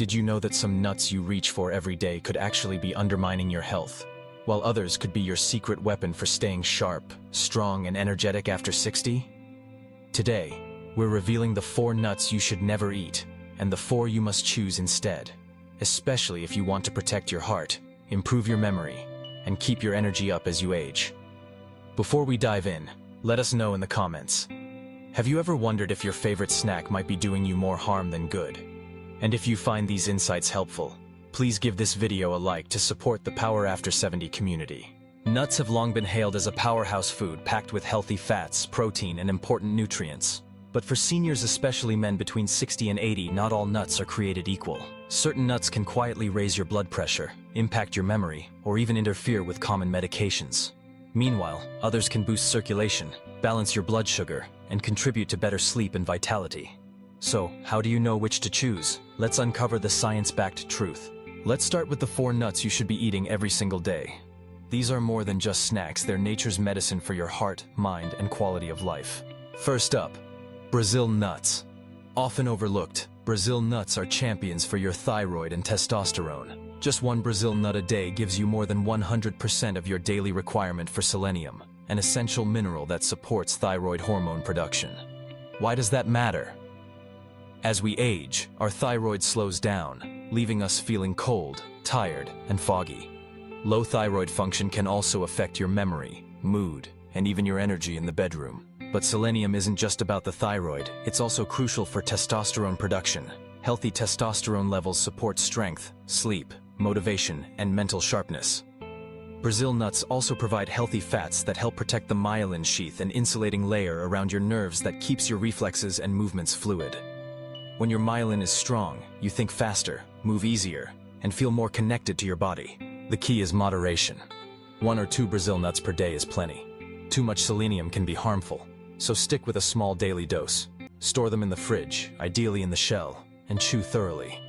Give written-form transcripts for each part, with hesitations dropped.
Did you know that some nuts you reach for every day could actually be undermining your health, while others could be your secret weapon for staying sharp, strong, and energetic after 60? Today, we're revealing the 4 nuts you should never eat, and the 4 you must choose instead, especially if you want to protect your heart, improve your memory, and keep your energy up as you age. Before we dive in, let us know in the comments. Have you ever wondered if your favorite snack might be doing you more harm than good? And if you find these insights helpful, please give this video a like to support the Power After 70 community. Nuts have long been hailed as a powerhouse food packed with healthy fats, protein, and important nutrients. But for seniors, especially men between 60 and 80, not all nuts are created equal. Certain nuts can quietly raise your blood pressure, impact your memory, or even interfere with common medications. Meanwhile, others can boost circulation, balance your blood sugar, and contribute to better sleep and vitality. So, how do you know which to choose? Let's uncover the science-backed truth. Let's start with the 4 nuts you should be eating every single day. These are more than just snacks, they're nature's medicine for your heart, mind, and quality of life. First up, Brazil nuts. Often overlooked, Brazil nuts are champions for your thyroid and testosterone. Just 1 Brazil nut a day gives you more than 100% of your daily requirement for selenium, an essential mineral that supports thyroid hormone production. Why does that matter? As we age, our thyroid slows down, leaving us feeling cold, tired, and foggy. Low thyroid function can also affect your memory, mood, and even your energy in the bedroom. But selenium isn't just about the thyroid, it's also crucial for testosterone production. Healthy testosterone levels support strength, sleep, motivation, and mental sharpness. Brazil nuts also provide healthy fats that help protect the myelin sheath, an insulating layer around your nerves that keeps your reflexes and movements fluid. When your myelin is strong, you think faster, move easier, and feel more connected to your body. The key is moderation. 1 or 2 Brazil nuts per day is plenty. Too much selenium can be harmful, so stick with a small daily dose. Store them in the fridge, ideally in the shell, and chew thoroughly.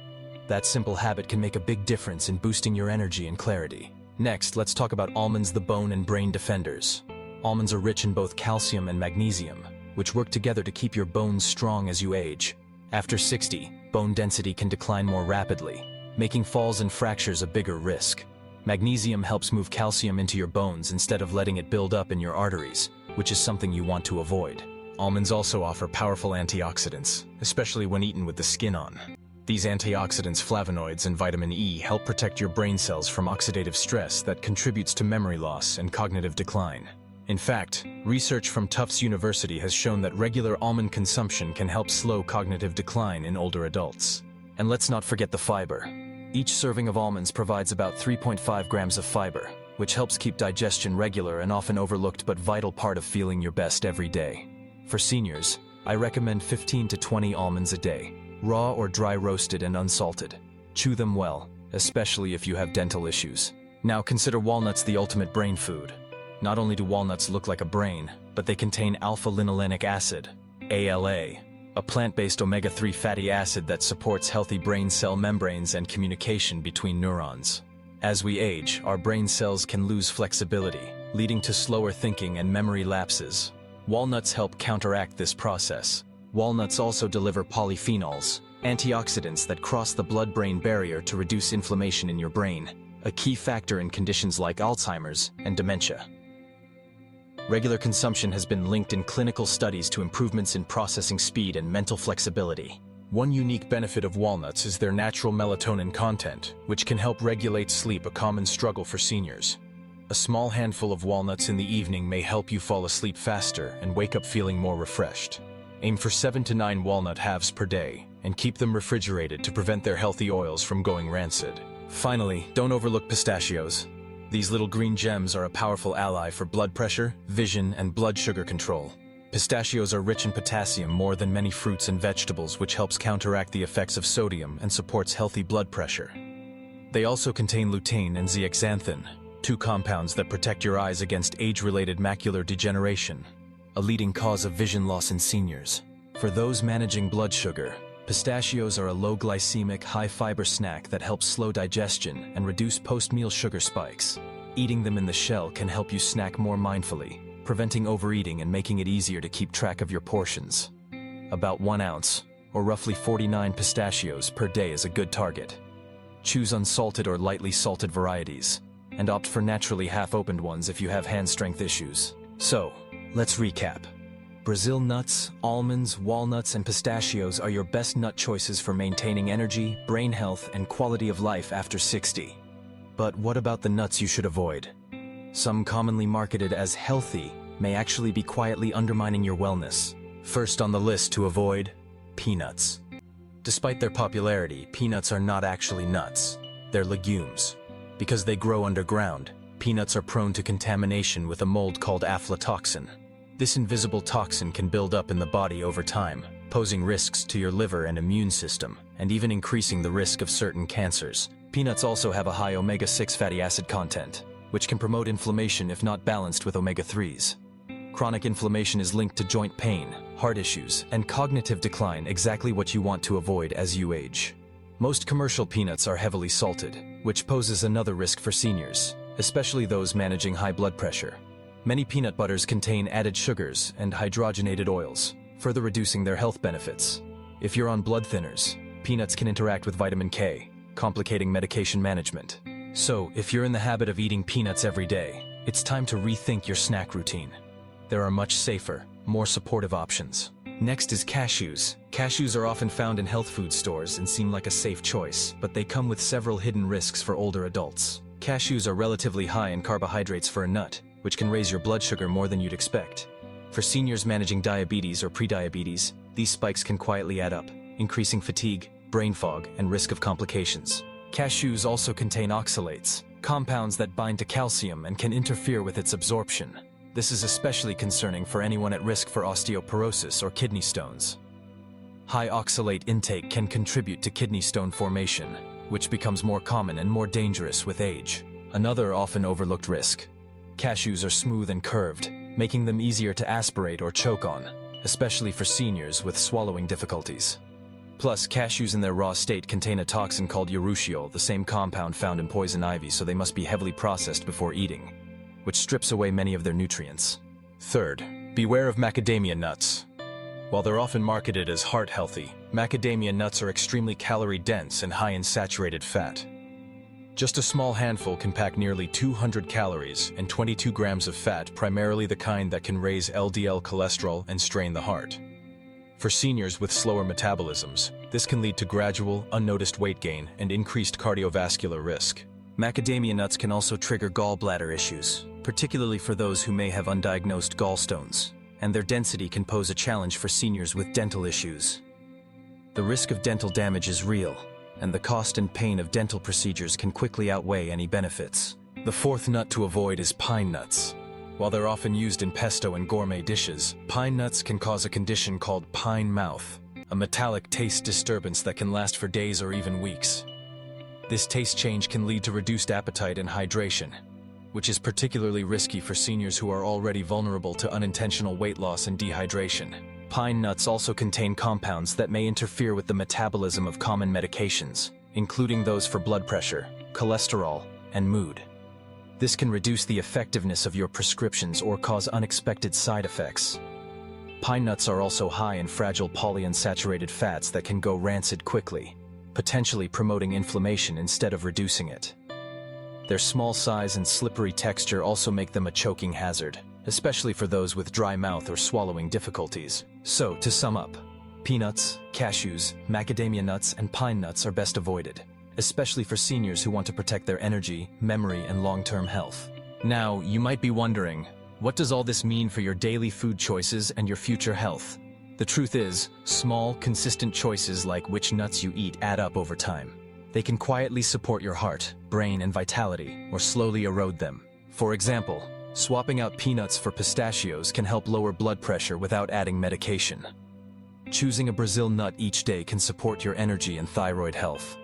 That simple habit can make a big difference in boosting your energy and clarity. Next, let's talk about almonds, the bone and brain defenders. Almonds are rich in both calcium and magnesium, which work together to keep your bones strong as you age. After 60, bone density can decline more rapidly, making falls and fractures a bigger risk. Magnesium helps move calcium into your bones instead of letting it build up in your arteries, which is something you want to avoid. Almonds also offer powerful antioxidants, especially when eaten with the skin on. These antioxidants, flavonoids, and vitamin E help protect your brain cells from oxidative stress that contributes to memory loss and cognitive decline. In fact, research from Tufts University has shown that regular almond consumption can help slow cognitive decline in older adults. And let's not forget the fiber. Each serving of almonds provides about 3.5 grams of fiber, which helps keep digestion regular, an often overlooked but vital part of feeling your best every day. For seniors, I recommend 15 to 20 almonds a day, raw or dry roasted and unsalted. Chew them well, especially if you have dental issues. Now consider walnuts the ultimate brain food. Not only do walnuts look like a brain, but they contain alpha-linolenic acid, ALA, a plant-based omega-3 fatty acid that supports healthy brain cell membranes and communication between neurons. As we age, our brain cells can lose flexibility, leading to slower thinking and memory lapses. Walnuts help counteract this process. Walnuts also deliver polyphenols, antioxidants that cross the blood-brain barrier to reduce inflammation in your brain, a key factor in conditions like Alzheimer's and dementia. Regular consumption has been linked in clinical studies to improvements in processing speed and mental flexibility. One unique benefit of walnuts is their natural melatonin content, which can help regulate sleep, a common struggle for seniors. A small handful of walnuts in the evening may help you fall asleep faster and wake up feeling more refreshed. Aim for 7 to 9 walnut halves per day, and keep them refrigerated to prevent their healthy oils from going rancid. Finally, don't overlook pistachios. These little green gems are a powerful ally for blood pressure, vision, and blood sugar control. Pistachios are rich in potassium more than many fruits and vegetables, which helps counteract the effects of sodium and supports healthy blood pressure. They also contain lutein and zeaxanthin, 2 compounds that protect your eyes against age-related macular degeneration, a leading cause of vision loss in seniors. For those managing blood sugar, pistachios are a low-glycemic, high-fiber snack that helps slow digestion and reduce post-meal sugar spikes. Eating them in the shell can help you snack more mindfully, preventing overeating and making it easier to keep track of your portions. About 1 ounce, or roughly 49 pistachios per day is a good target. Choose unsalted or lightly salted varieties, and opt for naturally half-opened ones if you have hand strength issues. So, let's recap. Brazil nuts, almonds, walnuts, and pistachios are your best nut choices for maintaining energy, brain health, and quality of life after 60. But what about the nuts you should avoid? Some commonly marketed as healthy may actually be quietly undermining your wellness. First on the list to avoid, peanuts. Despite their popularity, peanuts are not actually nuts. They're legumes. Because they grow underground, peanuts are prone to contamination with a mold called aflatoxin. This invisible toxin can build up in the body over time, posing risks to your liver and immune system, and even increasing the risk of certain cancers. Peanuts also have a high omega-6 fatty acid content, which can promote inflammation if not balanced with omega-3s. Chronic inflammation is linked to joint pain, heart issues, and cognitive decline, exactly what you want to avoid as you age. Most commercial peanuts are heavily salted, which poses another risk for seniors, especially those managing high blood pressure. Many peanut butters contain added sugars and hydrogenated oils, further reducing their health benefits. If you're on blood thinners, peanuts can interact with vitamin K, complicating medication management. So, if you're in the habit of eating peanuts every day, it's time to rethink your snack routine. There are much safer, more supportive options. Next is cashews. Cashews are often found in health food stores and seem like a safe choice, but they come with several hidden risks for older adults. Cashews are relatively high in carbohydrates for a nut, which can raise your blood sugar more than you'd expect. For seniors managing diabetes or prediabetes, these spikes can quietly add up, increasing fatigue, brain fog, and risk of complications. Cashews also contain oxalates, compounds that bind to calcium and can interfere with its absorption. This is especially concerning for anyone at risk for osteoporosis or kidney stones. High oxalate intake can contribute to kidney stone formation, which becomes more common and more dangerous with age. Another often overlooked risk. Cashews are smooth and curved, making them easier to aspirate or choke on, especially for seniors with swallowing difficulties. Plus, cashews in their raw state contain a toxin called urushiol, the same compound found in poison ivy, so they must be heavily processed before eating, which strips away many of their nutrients. Third, beware of macadamia nuts. While they're often marketed as heart-healthy, macadamia nuts are extremely calorie-dense and high in saturated fat. Just a small handful can pack nearly 200 calories and 22 grams of fat, primarily the kind that can raise LDL cholesterol and strain the heart. For seniors with slower metabolisms, this can lead to gradual, unnoticed weight gain and increased cardiovascular risk. Macadamia nuts can also trigger gallbladder issues, particularly for those who may have undiagnosed gallstones, and their density can pose a challenge for seniors with dental issues. The risk of dental damage is real, and the cost and pain of dental procedures can quickly outweigh any benefits. The fourth nut to avoid is pine nuts. While they're often used in pesto and gourmet dishes, pine nuts can cause a condition called pine mouth, a metallic taste disturbance that can last for days or even weeks. This taste change can lead to reduced appetite and hydration, which is particularly risky for seniors who are already vulnerable to unintentional weight loss and dehydration. Pine nuts also contain compounds that may interfere with the metabolism of common medications, including those for blood pressure, cholesterol, and mood. This can reduce the effectiveness of your prescriptions or cause unexpected side effects. Pine nuts are also high in fragile polyunsaturated fats that can go rancid quickly, potentially promoting inflammation instead of reducing it. Their small size and slippery texture also make them a choking hazard, especially for those with dry mouth or swallowing difficulties. So, to sum up, peanuts, cashews, macadamia nuts, and pine nuts are best avoided, especially for seniors who want to protect their energy, memory, and long-term health. Now, you might be wondering, what does all this mean for your daily food choices and your future health? The truth is, small, consistent choices like which nuts you eat add up over time. They can quietly support your heart, brain, and vitality, or slowly erode them. For example, swapping out peanuts for pistachios can help lower blood pressure without adding medication. Choosing a Brazil nut each day can support your energy and thyroid health.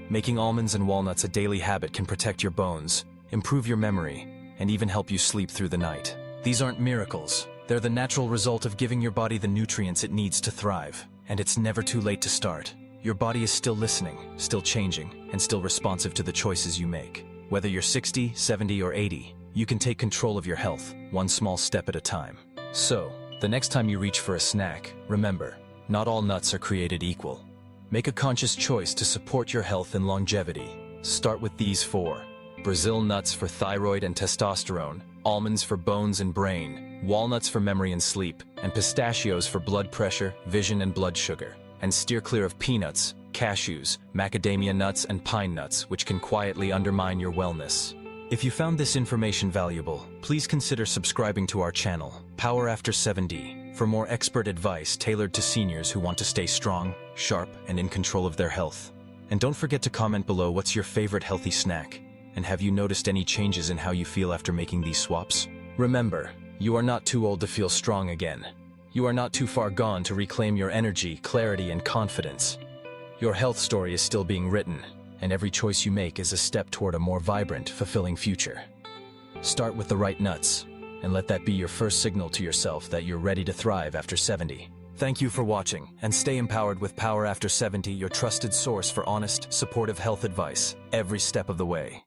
Making almonds and walnuts a daily habit can protect your bones, improve your memory, and even help you sleep through the night. These aren't miracles. They're the natural result of giving your body the nutrients it needs to thrive, and it's never too late to start. Your body is still listening, still changing, and still responsive to the choices you make. Whether you're 60, 70, or 80, you can take control of your health, one small step at a time. So, the next time you reach for a snack, remember, not all nuts are created equal. Make a conscious choice to support your health and longevity. Start with these 4. Brazil nuts for thyroid and testosterone, almonds for bones and brain, walnuts for memory and sleep, and pistachios for blood pressure, vision, and blood sugar. And steer clear of peanuts, cashews, macadamia nuts, and pine nuts, which can quietly undermine your wellness. If you found this information valuable, please consider subscribing to our channel, Power After 70, for more expert advice tailored to seniors who want to stay strong, sharp, and in control of their health. And don't forget to comment below what's your favorite healthy snack, and have you noticed any changes in how you feel after making these swaps? Remember, you are not too old to feel strong again. You are not too far gone to reclaim your energy, clarity, and confidence. Your health story is still being written, and every choice you make is a step toward a more vibrant, fulfilling future. Start with the right nuts, and let that be your first signal to yourself that you're ready to thrive after 70. Thank you for watching, and stay empowered with Power After 70, your trusted source for honest, supportive health advice every step of the way.